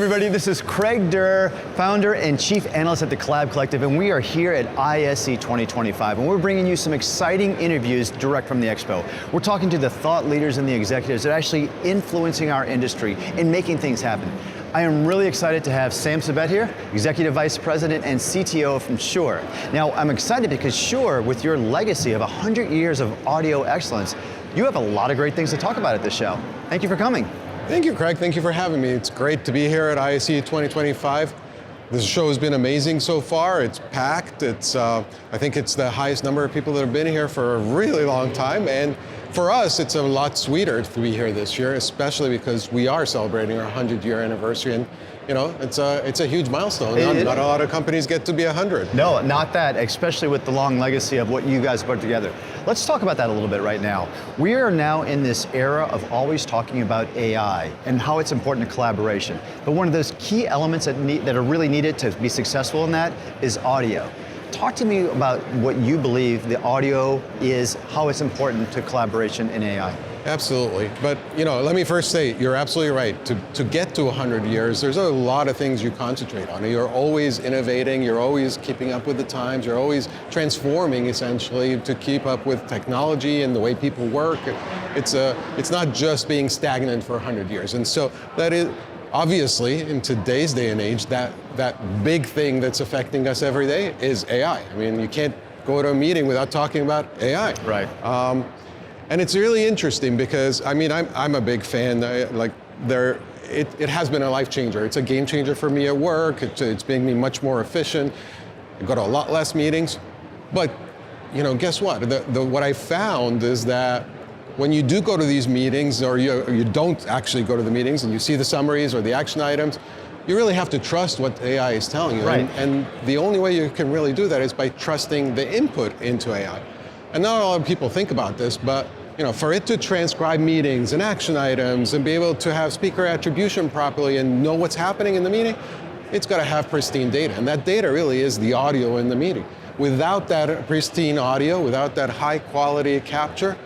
everybody, this is Craig Durr, founder and chief analyst at the Collab Collective, and we are here at ISE 2025, and we're bringing you some exciting interviews direct from the expo. We're talking to the thought leaders and the executives that are actually influencing our industry and making things happen. I am really excited to have Sam Sabet here, Executive Vice President and CTO from Shure. Now, I'm excited because Shure, with your legacy of 100 years of audio excellence, you have a lot of great things to talk about at this show. Thank you for coming. Thank you, Craig. Thank you for having me. It's great to be here at ISE 2025. This show has been amazing so far. It's packed. I think it's the highest number of people that have been here for a really long time. And for us, it's a lot sweeter to be here this year, especially because we are celebrating our 100-year anniversary. And you know, it's a huge milestone. Not a lot of companies get to be 100. No, not that, especially with the long legacy of what you guys put together. Let's talk about that a little bit right now. We are now in this era of always talking about AI and how it's important to collaboration. But one of those key elements that are really needed to be successful in that is audio. Talk to me about what you believe the audio is, how it's important to collaboration in AI. Absolutely, but you know, let me first say, you're absolutely right. To get to 100 years, there's a lot of things you concentrate on. You're always innovating, you're always keeping up with the times, you're always transforming essentially to keep up with technology and the way people work. It's not just being stagnant for 100 years. And so that is, obviously, in today's day and age, that big thing that's affecting us every day is AI. I mean, you can't go to a meeting without talking about AI. Right. And it's really interesting because, I mean, I'm a big fan. It has been a life changer. It's a game changer for me at work. It's making me much more efficient. I go to a lot less meetings. But, you know, guess what? What I found is that when you do go to these meetings, or you don't actually go to the meetings and you see the summaries or the action items, you really have to trust what AI is telling you. Right. And the only way you can really do that is by trusting the input into AI. And not a lot of people think about this, but you know, for it to transcribe meetings and action items and be able to have speaker attribution properly and know what's happening in the meeting, it's got to have pristine data. And that data really is the audio in the meeting. Without that pristine audio, without that high quality capture,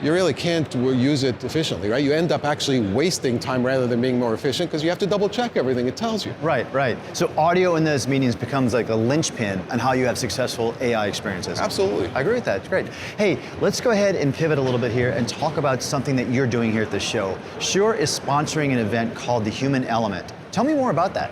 you really can't use it efficiently, right? You end up actually wasting time rather than being more efficient because you have to double check everything it tells you. Right, right. So audio in those meetings becomes like a linchpin on how you have successful AI experiences. Absolutely. I agree with that, it's great. Hey, let's go ahead and pivot a little bit here and talk about something that you're doing here at the show. Shure is sponsoring an event called the Human Element. Tell me more about that.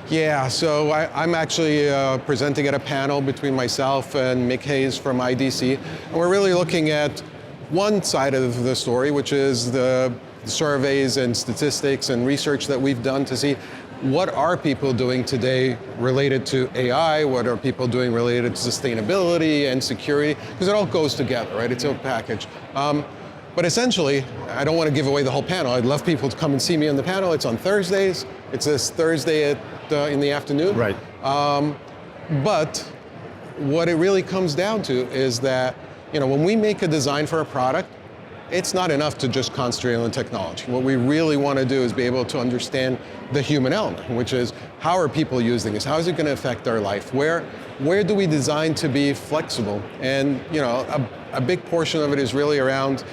Yeah, so I'm actually presenting at a panel between myself and Mick Hayes from IDC. And we're really looking at one side of the story, which is the surveys and statistics and research that we've done to see what are people doing today related to AI, what are people doing related to sustainability and security, because it all goes together, right? It's a package. But essentially, I don't want to give away the whole panel. I'd love people to come and see me on the panel. It's on Thursdays. It's this Thursday in the afternoon. Right. But what it really comes down to is that, you know, when we make a design for a product, it's not enough to just concentrate on the technology. What we really want to do is be able to understand the human element, which is how are people using this? How is it going to affect their life? Where do we design to be flexible? And you know, a big portion of it is really around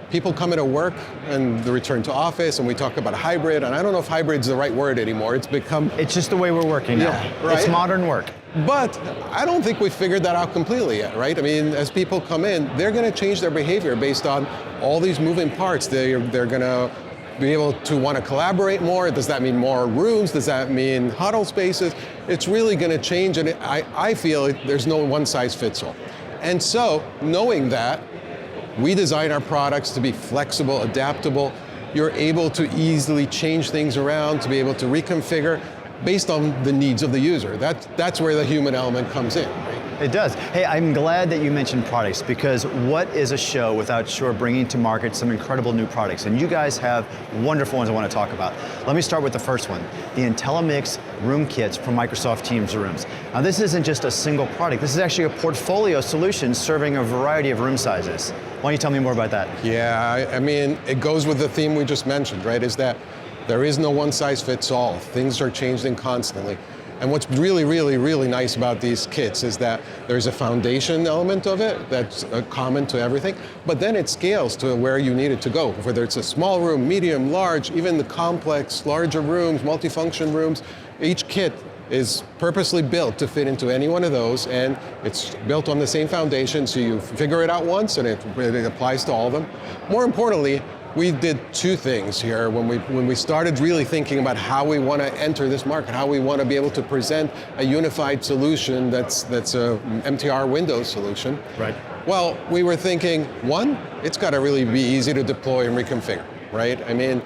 people coming to work and the return to office, and we talk about hybrid, and I don't know if hybrid's the right word anymore. It's just the way we're working now. Yeah, right? It's modern work. But I don't think we've figured that out completely yet, right? I mean, as people come in, they're going to change their behavior based on all these moving parts. They're going to be able to want to collaborate more. Does that mean more rooms? Does that mean huddle spaces? It's really going to change, and I feel there's no one size fits all. And so, knowing that, we design our products to be flexible, adaptable. You're able to easily change things around, to be able to reconfigure based on the needs of the user. That's where the human element comes in. It does. Hey, I'm glad that you mentioned products, because what is a show without Shure bringing to market some incredible new products? And you guys have wonderful ones I want to talk about. Let me start with the first one, the IntelliMix Room Kits from Microsoft Teams Rooms. Now this isn't just a single product, this is actually a portfolio solution serving a variety of room sizes. Why don't you tell me more about that? Yeah, I mean, it goes with the theme we just mentioned, right? Is that there is no one size fits all. Things are changing constantly. And what's really, really, really nice about these kits is that there's a foundation element of it that's common to everything, but then it scales to where you need it to go, whether it's a small room, medium, large, even the complex, larger rooms, multifunction rooms. Each kit is purposely built to fit into any one of those, and it's built on the same foundation, so you figure it out once and it applies to all of them. More importantly, we did two things here when we started really thinking about how we want to enter this market, how we want to be able to present a unified solution that's a MTR Windows solution. Right. Well, we were thinking, one, it's got to really be easy to deploy and reconfigure, right? I mean,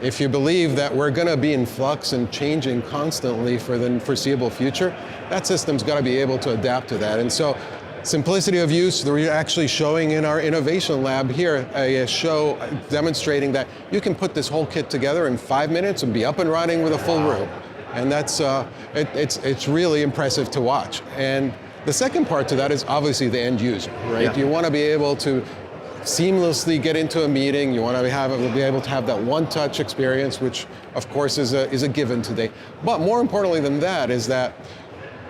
if you believe that we're going to be in flux and changing constantly for the foreseeable future, that system's got to be able to adapt to that. And so, simplicity of use, we're actually showing in our innovation lab here a show demonstrating that you can put this whole kit together in 5 minutes and be up and running with a full room. And that's, it's really impressive to watch. And the second part to that is obviously the end user, right? Yeah. You want to be able to seamlessly get into a meeting. You want to be able to have that one-touch experience, which of course is a given today. But more importantly than that is that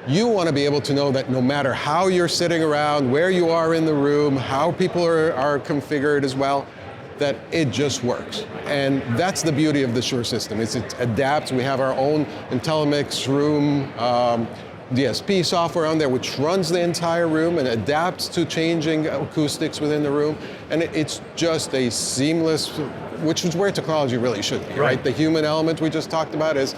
you want to be able to know that no matter how you're sitting around, where you are in the room, how people are configured as well, that it just works. And that's the beauty of the Shure system. It adapts. We have our own IntelliMix Room DSP software on there, which runs the entire room and adapts to changing acoustics within the room. And it's just a seamless, which is where technology really should be, right? The human element we just talked about is,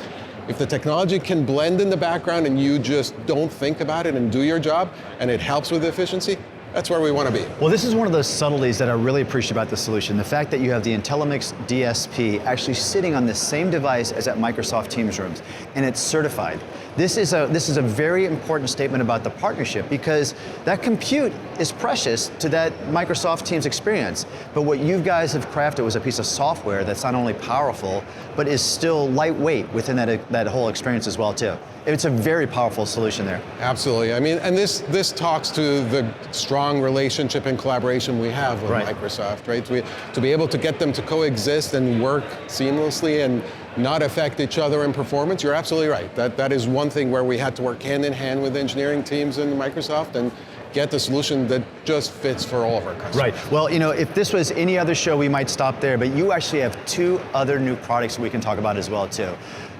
if the technology can blend in the background and you just don't think about it and do your job, and it helps with efficiency, that's where we want to be. Well, this is one of those subtleties that I really appreciate about the solution. The fact that you have the IntelliMix DSP actually sitting on the same device as at Microsoft Teams rooms, and it's certified. This is a very important statement about the partnership, because that compute is precious to that Microsoft Teams experience. But what you guys have crafted was a piece of software that's not only powerful, but is still lightweight within that whole experience as well too. It's a very powerful solution there. Absolutely. I mean, and this talks to the strong relationship and collaboration we have with Microsoft, right? To be able to get them to coexist and work seamlessly and not affect each other in performance, you're absolutely right. That is one thing where we had to work hand in hand with engineering teams in Microsoft and get the solution that just fits for all of our customers. Right. Well, you know, if this was any other show, we might stop there, but you actually have two other new products we can talk about as well too.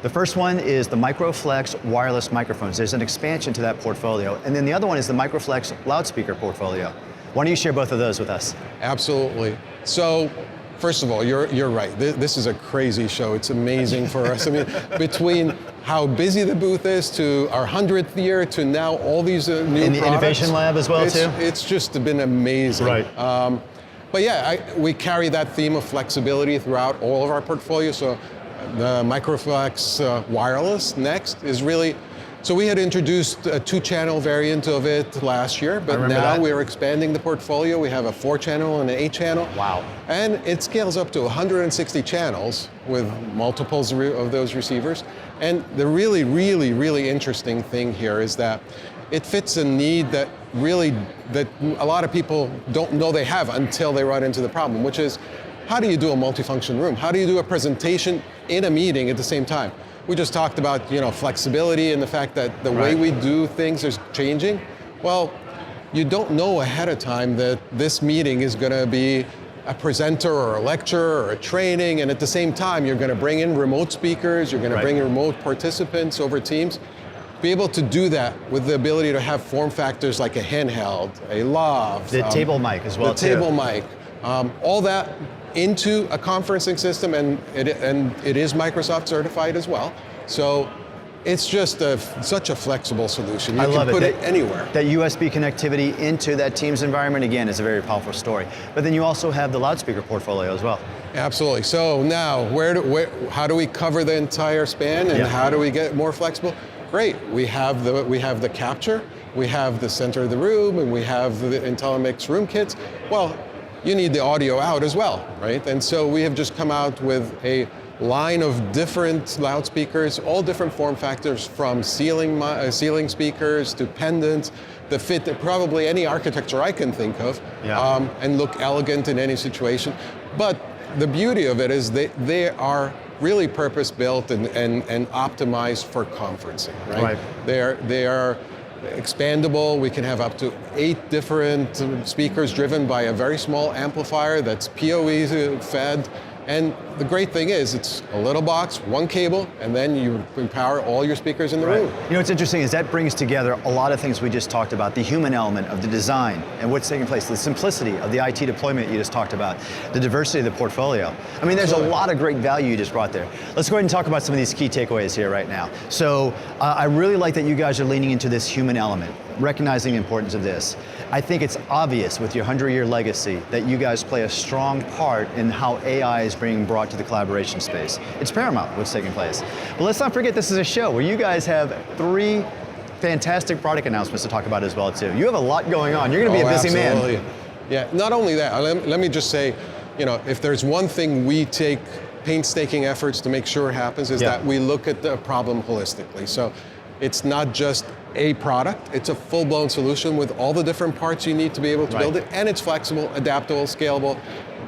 The first one is the Microflex Wireless microphones. There's an expansion to that portfolio. And then the other one is the Microflex Loudspeaker portfolio. Why don't you share both of those with us? Absolutely. So, first of all, you're right. This is a crazy show. It's amazing for us. I mean, between how busy the booth is to our 100th year to now all these new products. In the innovation lab as well too? It's just been amazing. Right. But yeah, we carry that theme of flexibility throughout all of our portfolio. So the Microflex Wireless next is really, so we had introduced a 2-channel variant of it last year, but now we're expanding the portfolio. We have a 4-channel and an 8-channel. Wow. And it scales up to 160 channels with multiples of those receivers. And the really, really, really interesting thing here is that it fits a need that a lot of people don't know they have until they run into the problem, which is, how do you do a multifunction room? How do you do a presentation in a meeting at the same time? We just talked about, you know, flexibility and the fact that the way we do things is changing. Well, you don't know ahead of time that this meeting is going to be a presenter or a lecture or a training, and at the same time you're going to bring in remote speakers, you're going to bring in remote participants over Teams. Be able to do that with the ability to have form factors like a handheld, a lav. The table mic as well too. The table mic. All that into a conferencing system, and it is Microsoft certified as well. So it's just such a flexible solution. You can put it anywhere. That USB connectivity into that Teams environment, again, is a very powerful story. But then you also have the loudspeaker portfolio as well. Absolutely. So now, how do we cover the entire span, and how do we get more flexible? Great. We have the capture, we have the center of the room, and we have the IntelliMix Room Kits. Well, you need the audio out as well, right? And so we have just come out with a line of different loudspeakers, all different form factors, from ceiling speakers to pendants, that fit probably any architecture I can think of, and look elegant in any situation. But the beauty of it is they are really purpose-built and optimized for conferencing, right? They are expandable. We can have up to 8 different speakers driven by a very small amplifier that's PoE fed. And the great thing is, it's a little box, 1 cable, and then you empower all your speakers in the room. You know what's interesting is that brings together a lot of things we just talked about, the human element of the design and what's taking place, the simplicity of the IT deployment you just talked about, the diversity of the portfolio. I mean, there's a lot of great value you just brought there. Let's go ahead and talk about some of these key takeaways here right now. So I really like that you guys are leaning into this human element, recognizing the importance of this. I think it's obvious with your 100-year legacy that you guys play a strong part in how AI is being brought to the collaboration space. It's paramount what's taking place. But let's not forget this is a show where you guys have 3 fantastic product announcements to talk about as well too. You have a lot going on. You're going to be a busy man. Yeah, not only that, let me just say, you know, if there's one thing we take painstaking efforts to make sure happens is that we look at the problem holistically. So it's not just a product, it's a full-blown solution with all the different parts you need to be able to build it, and it's flexible, adaptable, scalable.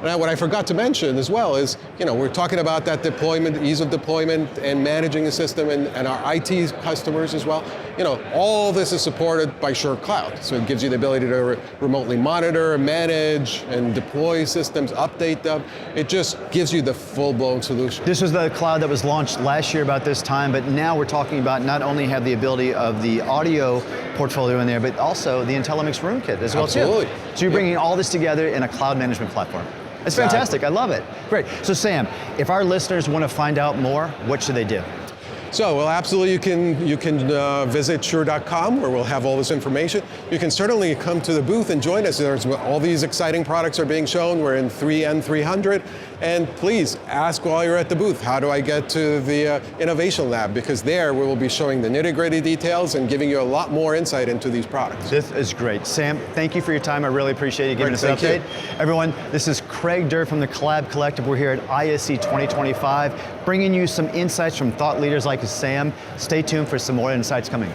Now, what I forgot to mention as well is, you know, we're talking about that deployment, ease of deployment, and managing the system, and our IT customers as well. You know, all this is supported by Shure Cloud, so it gives you the ability to remotely monitor, manage, and deploy systems, update them. It just gives you the full-blown solution. This was the cloud that was launched last year about this time, but now we're talking about not only have the ability of the audio portfolio in there, but also the IntelliMix Room Kit as well too. So you're bringing all this together in a cloud management platform. It's fantastic, I love it. Great, so Sam, if our listeners want to find out more, what should they do? So, well, absolutely, you can visit Shure.com where we'll have all this information. You can certainly come to the booth and join us. There's all these exciting products are being shown. We're in 3N300. And please ask while you're at the booth, how do I get to the Innovation Lab? Because there we will be showing the nitty-gritty details and giving you a lot more insight into these products. This is great. Sam, thank you for your time. I really appreciate you giving us an update. Everyone, this is Craig Durr from the Collab Collective. We're here at ISE 2025, bringing you some insights from thought leaders like Sam. Stay tuned for some more insights coming.